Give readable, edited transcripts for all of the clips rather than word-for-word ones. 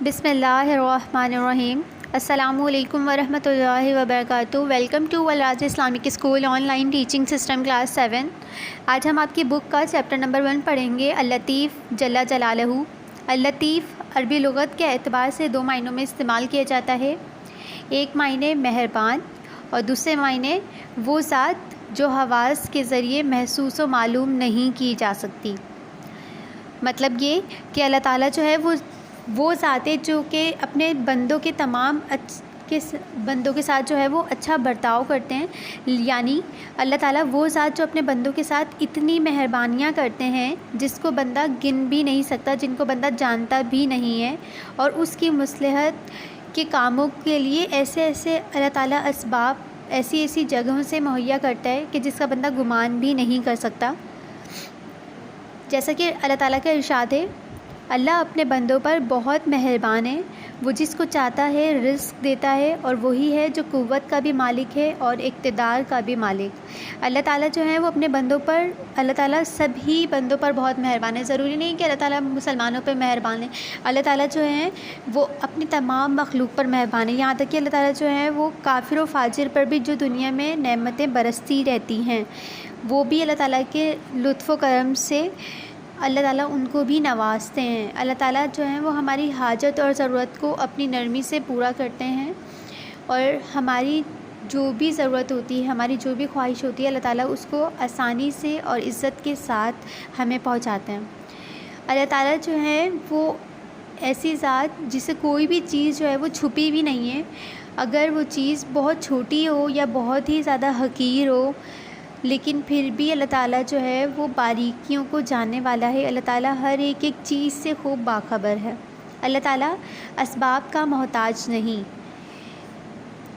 بسم اللہ الرحمن الرحیم۔ السلام علیکم ورحمۃ اللہ وبرکاتہ۔ Welcome to Alraj Islamic school online teaching system class 7۔ آج ہم آپ کی بک کا چیپٹر نمبر 1 پڑھیں گے، اللطیف جل جلالہ۔ اللطیف عربی لغت کے اعتبار سے 2 معنوں میں استعمال کیا جاتا ہے۔ ایک معنی مہربان اور دوسرے معنی وہ ذات جو حواس کے ذریعے محسوس و معلوم نہیں کی جا سکتی۔ مطلب یہ کہ اللہ تعالیٰ جو ہے وہ ذات ہے جو کہ اپنے بندوں کے بندوں کے ساتھ جو ہے وہ اچھا برتاؤ کرتے ہیں، یعنی اللہ تعالیٰ وہ ذات جو اپنے بندوں کے ساتھ اتنی مہربانیاں کرتے ہیں جس کو بندہ گن بھی نہیں سکتا، جن کو بندہ جانتا بھی نہیں ہے، اور اس کی مصلحت کے کاموں کے لیے ایسے اللہ تعالیٰ اسباب ایسی جگہوں سے مہیا کرتا ہے کہ جس کا بندہ گمان بھی نہیں کر سکتا۔ جیسا کہ اللہ تعالیٰ کا ارشاد ہے، اللہ اپنے بندوں پر بہت مہربان ہے، وہ جس کو چاہتا ہے رزق دیتا ہے، اور وہی ہے جو قوت کا بھی مالک ہے اور اقتدار کا بھی مالک۔ اللہ تعالیٰ جو ہے وہ اپنے بندوں پر، اللہ تعالیٰ سبھی بندوں پر بہت مہربان ہے۔ ضروری نہیں کہ اللہ تعالیٰ مسلمانوں پہ مہربان ہے، اللہ تعالیٰ جو ہے وہ اپنی تمام مخلوق پر مہربان ہے، یہاں تک کہ اللہ تعالیٰ جو ہے وہ کافر و فاجر پر بھی جو دنیا میں نعمتیں برستی رہتی ہیں، وہ بھی اللہ تعالیٰ کے لطف و کرم سے اللہ تعالیٰ ان کو بھی نوازتے ہیں۔ اللہ تعالیٰ جو ہیں وہ ہماری حاجت اور ضرورت کو اپنی نرمی سے پورا کرتے ہیں، اور ہماری جو بھی ضرورت ہوتی ہے، ہماری جو بھی خواہش ہوتی ہے، اللہ تعالیٰ اس کو آسانی سے اور عزت کے ساتھ ہمیں پہنچاتے ہیں۔ اللہ تعالیٰ جو ہے وہ ایسی ذات جسے کوئی بھی چیز جو ہے وہ چھپی بھی نہیں ہے، اگر وہ چیز بہت چھوٹی ہو یا بہت ہی زیادہ حقیر ہو، لیکن پھر بھی اللہ تعالیٰ جو ہے وہ باریکیوں کو جاننے والا ہے۔ اللہ تعالیٰ ہر ایک چیز سے خوب باخبر ہے۔ اللہ تعالیٰ اسباب کا محتاج نہیں،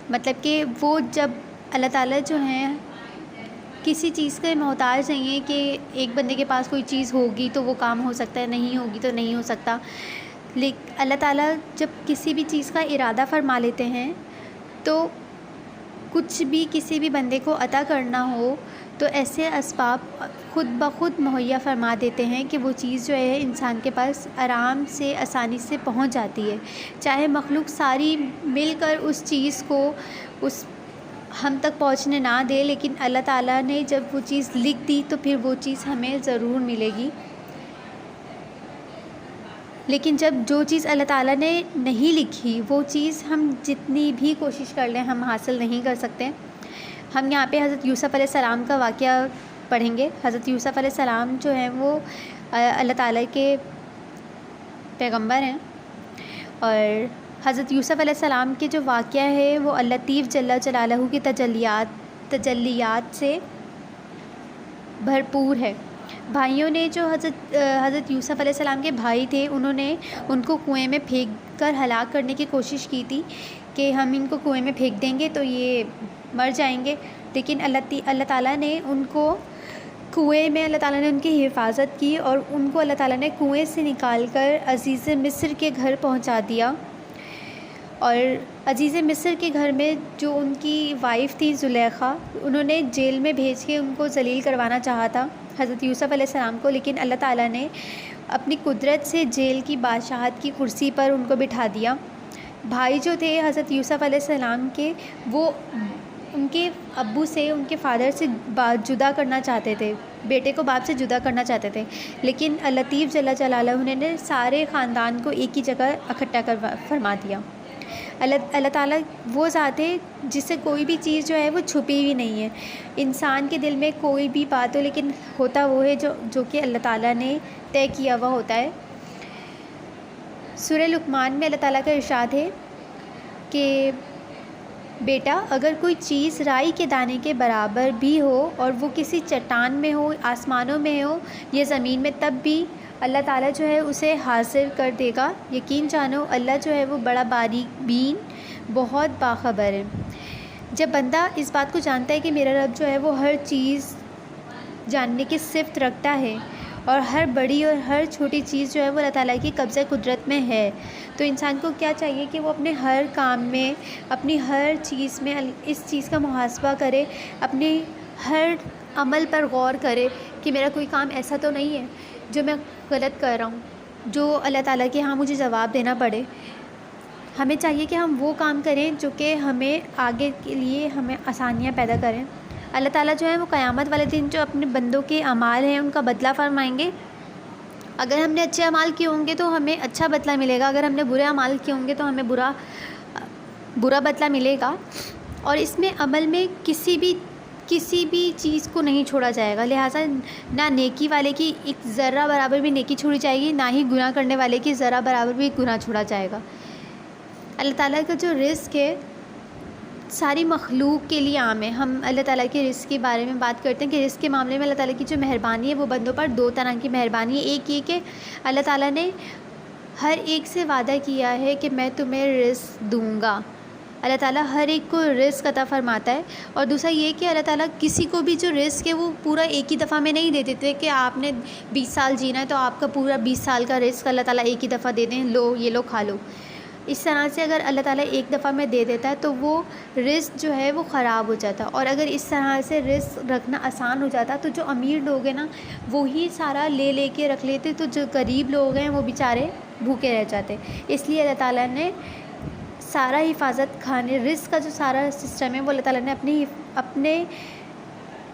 مطلب کہ وہ جب اللہ تعالیٰ جو ہیں کسی چیز کے محتاج نہیں ہے کہ ایک بندے کے پاس کوئی چیز ہوگی تو وہ کام ہو سکتا ہے، نہیں ہوگی تو نہیں ہو سکتا، لیکن اللہ تعالیٰ جب کسی بھی چیز کا ارادہ فرما لیتے ہیں تو کچھ بھی کسی بھی بندے کو عطا کرنا ہو تو ایسے اسباب خود بخود مہیا فرما دیتے ہیں کہ وہ چیز جو ہے انسان کے پاس آرام سے آسانی سے پہنچ جاتی ہے، چاہے مخلوق ساری مل کر اس چیز کو ہم تک پہنچنے نہ دے، لیکن اللہ تعالیٰ نے جب وہ چیز لکھ دی تو پھر وہ چیز ہمیں ضرور ملے گی۔ لیکن جب جو چیز اللہ تعالیٰ نے نہیں لکھی وہ چیز ہم جتنی بھی کوشش کر لیں ہم حاصل نہیں کر سکتے۔ ہم یہاں پہ حضرت یوسف علیہ السلام کا واقعہ پڑھیں گے۔ حضرت یوسف علیہ السلام جو ہیں وہ اللہ تعالیٰ کے پیغمبر ہیں، اور حضرت یوسف علیہ السلام کے جو واقعہ ہے وہ اللطیف جل جلالہ کی تجلیات سے بھرپور ہے۔ بھائیوں نے جو حضرت یوسف علیہ السلام کے بھائی تھے، انہوں نے ان کو کنویں میں پھینک کر ہلاک کرنے کی کوشش کی تھی کہ ہم ان کو کنویں میں پھینک دیں گے تو یہ مر جائیں گے، لیکن اللہ تعالیٰ نے ان کو کنویں میں اللہ تعالیٰ نے ان کی حفاظت کی، اور ان کو اللہ تعالیٰ نے کنویں سے نکال کر عزیز مصر کے گھر پہنچا دیا۔ اور عزیز مصر کے گھر میں جو ان کی وائف تھی زلیخا، انہوں نے جیل میں بھیج کے ان کو ذلیل کروانا چاہا تھا حضرت یوسف علیہ السلام کو، لیکن اللہ تعالیٰ نے اپنی قدرت سے جیل کی بادشاہت کی کرسی پر ان کو بٹھا دیا۔ بھائی جو تھے حضرت یوسف علیہ السلام کے، وہ ان کے ابو سے، ان کے فادر سے جدا کرنا چاہتے تھے، بیٹے کو باپ سے جدا کرنا چاہتے تھے، لیکن اللطیف جل جلالہ نے سارے خاندان کو ایک ہی جگہ اکٹھا فرما دیا۔ اللہ تعالیٰ وہ ذات ہے جس سے کوئی بھی چیز جو ہے وہ چھپی ہوئی نہیں ہے۔ انسان کے دل میں کوئی بھی بات ہو، لیکن ہوتا وہ ہے جو کہ اللہ تعالیٰ نے طے کیا ہوا ہوتا ہے۔ سورہ لقمان میں اللہ تعالیٰ کا ارشاد ہے کہ بیٹا، اگر کوئی چیز رائی کے دانے کے برابر بھی ہو اور وہ کسی چٹان میں ہو، آسمانوں میں ہو یا زمین میں، تب بھی اللہ تعالیٰ جو ہے اسے حاصل کر دے گا۔ یقین جانو اللہ جو ہے وہ بڑا باریک بین، بہت باخبر ہے۔ جب بندہ اس بات کو جانتا ہے کہ میرا رب جو ہے وہ ہر چیز جاننے کی صفت رکھتا ہے، اور ہر بڑی اور ہر چھوٹی چیز جو ہے وہ اللہ تعالیٰ کی قبضہ قدرت میں ہے، تو انسان کو کیا چاہیے کہ وہ اپنے ہر کام میں، اپنی ہر چیز میں اس چیز کا محاسبہ کرے، اپنے ہر عمل پر غور کرے کہ میرا کوئی کام ایسا تو نہیں ہے جو میں غلط کر رہا ہوں، جو اللہ تعالیٰ کے ہاں مجھے جواب دینا پڑے. ہمیں چاہیے کہ ہم وہ کام کریں جو کہ ہمیں آگے کے لیے ہمیں آسانیاں پیدا کریں. اللہ تعالیٰ جو ہے وہ قیامت والے دن جو اپنے بندوں کے اعمال ہیں ان کا بدلہ فرمائیں گے. اگر ہم نے اچھے اعمال کیے ہوں گے تو ہمیں اچھا بدلہ ملے گا، اگر ہم نے برے اعمال کیے ہوں گے تو ہمیں برا بدلہ ملے گا. اور اس میں عمل میں کسی بھی چیز کو نہیں چھوڑا جائے گا. لہٰذا نہ نیکی والے کی ایک ذرہ برابر بھی نیکی چھوڑی جائے گی، نہ ہی گناہ کرنے والے کی ذرہ برابر بھی گناہ چھوڑا جائے گا. اللہ تعالیٰ کا جو رزق ہے ساری مخلوق کے لیے عام ہے. ہم اللہ تعالیٰ کے رزق کے بارے میں بات کرتے ہیں کہ رزق کے معاملے میں اللہ تعالیٰ کی جو مہربانی ہے وہ بندوں پر دو طرح کی مہربانی ہے. ایک یہ کہ اللہ تعالیٰ نے ہر ایک سے وعدہ کیا ہے کہ میں تمہیں رزق دوں گا. اللہ تعالیٰ ہر ایک کو رزق عطا فرماتا ہے. اور دوسرا یہ کہ اللہ تعالیٰ کسی کو بھی جو رزق ہے وہ پورا ایک ہی دفعہ میں نہیں دے دیتے کہ آپ نے 20 سال جینا ہے تو آپ کا پورا 20 سال کا رزق اللہ تعالیٰ ایک ہی دفعہ دے دیں، لو یہ لو کھا لو. اس طرح سے اگر اللہ تعالیٰ ایک دفعہ میں دے دیتا ہے تو وہ رزق جو ہے وہ خراب ہو جاتا ہے. اور اگر اس طرح سے رزق رکھنا آسان ہو جاتا تو جو امیر لوگ ہیں نا وہی سارا لے کے رکھ لیتے، تو جو غریب لوگ ہیں وہ بیچارے بھوکے رہ جاتے. اس لیے اللہ تعالیٰ نے سارا حفاظت کھانے رزق کا جو سارا سسٹم ہے وہ اللہ تعالیٰ نے اپنے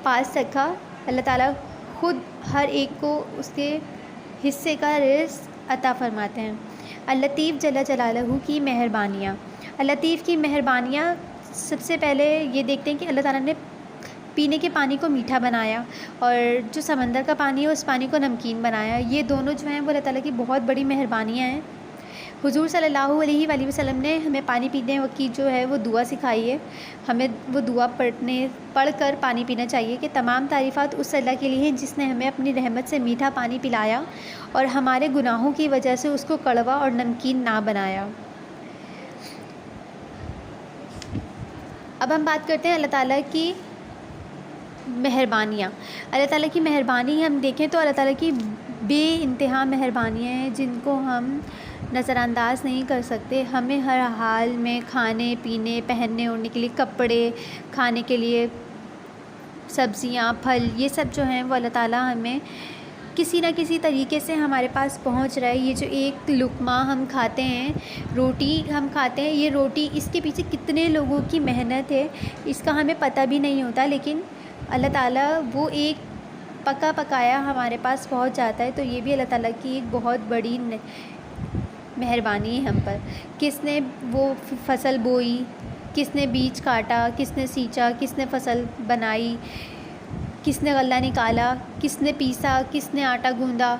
پاس رکھا. اللہ تعالیٰ خود ہر ایک کو اس کے حصے کا رزق عطا فرماتے ہیں. اللطیف جل جلالہ کی مہربانیاں. اللطیف کی مہربانیاں سب سے پہلے یہ دیکھتے ہیں کہ اللہ تعالیٰ نے پینے کے پانی کو میٹھا بنایا اور جو سمندر کا پانی ہے اس پانی کو نمکین بنایا. یہ دونوں جو ہیں وہ اللہ تعالیٰ کی بہت بڑی مہربانیاں ہیں. حضور صلی اللہ علیہ وآلہ وسلم نے ہمیں پانی پینے کی جو ہے وہ دعا سکھائی ہے. ہمیں وہ دعا پڑھ کر پانی پینا چاہیے کہ تمام تعریفات اس اللہ کے لیے ہیں جس نے ہمیں اپنی رحمت سے میٹھا پانی پلایا اور ہمارے گناہوں کی وجہ سے اس کو کڑوا اور نمکین نہ بنایا. اب ہم بات کرتے ہیں اللہ تعالیٰ کی مہربانیاں. اللہ تعالیٰ کی مہربانی ہم دیکھیں تو اللہ تعالیٰ کی بے انتہا مہربانیاں ہیں جن کو ہم نظر انداز نہیں کر سکتے. ہمیں ہر حال میں کھانے پینے پہننے اوڑھنے کے لیے کپڑے، کھانے کے لیے سبزیاں پھل، یہ سب جو ہیں وہ اللہ تعالیٰ ہمیں کسی نہ کسی طریقے سے ہمارے پاس پہنچ رہا ہے. یہ جو ایک لقمہ ہم کھاتے ہیں، روٹی ہم کھاتے ہیں، یہ روٹی اس کے پیچھے کتنے لوگوں کی محنت ہے اس کا ہمیں پتہ بھی نہیں ہوتا، لیکن اللہ تعالیٰ وہ ایک پکا پکایا ہمارے پاس پہنچ جاتا ہے. تو یہ بھی اللہ تعالیٰ کی ایک بہت بڑی مہربانی ہے ہم پر. کس نے وہ فصل بوئی، کس نے بیج کاٹا، کس نے سینچا، کس نے فصل بنائی، کس نے غلہ نکالا، کس نے پیسا، کس نے آٹا گوندھا.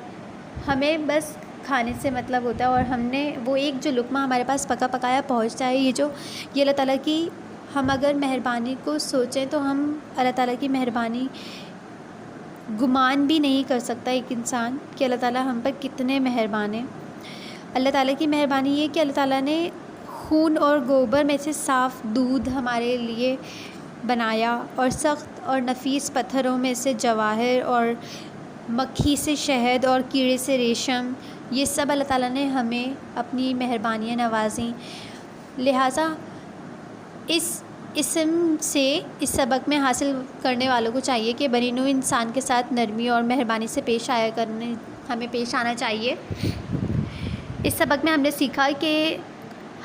ہمیں بس کھانے سے مطلب ہوتا ہے اور ہم نے وہ ایک جو لقمہ ہمارے پاس پکا پکایا پہنچتا ہے. یہ اللہ تعالیٰ کی ہم اگر مہربانی کو سوچیں تو ہم اللہ تعالیٰ کی مہربانی گمان بھی نہیں کر سکتا ایک انسان کہ اللہ تعالیٰ ہم پر کتنے مہربان ہیں. اللہ تعالیٰ کی مہربانی یہ کہ اللہ تعالیٰ نے خون اور گوبر میں سے صاف دودھ ہمارے لیے بنایا اور سخت اور نفیس پتھروں میں سے جواہر اور مکھی سے شہد اور کیڑے سے ریشم، یہ سب اللہ تعالیٰ نے ہمیں اپنی مہربانیاں نوازیں. لہٰذا اس اسم سے اس سبق میں حاصل کرنے والوں کو چاہیے کہ بنی نوع انسان کے ساتھ نرمی اور مہربانی سے ہمیں پیش آنا چاہیے. اس سبق میں ہم نے سیکھا کہ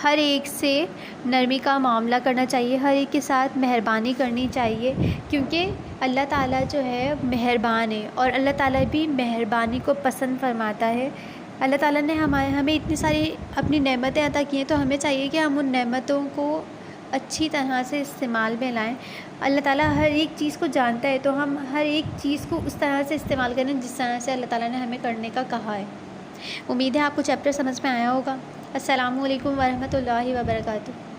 ہر ایک سے نرمی کا معاملہ کرنا چاہیے، ہر ایک کے ساتھ مہربانی کرنی چاہیے، کیونکہ اللہ تعالیٰ جو ہے مہربان ہے اور اللہ تعالیٰ بھی مہربانی کو پسند فرماتا ہے. اللہ تعالیٰ نے ہمیں اتنی ساری اپنی نعمتیں عطا کی ہیں تو ہمیں چاہیے کہ ہم ان نعمتوں کو اچھی طرح سے استعمال میں لائیں. اللہ تعالیٰ ہر ایک چیز کو جانتا ہے تو ہم ہر ایک چیز کو اس طرح سے استعمال کریں جس طرح سے اللہ تعالیٰ نے ہمیں کرنے کا کہا ہے. امید ہے آپ کو چیپٹر سمجھ میں آیا ہوگا. السلام علیکم ورحمۃ اللہ وبرکاتہ.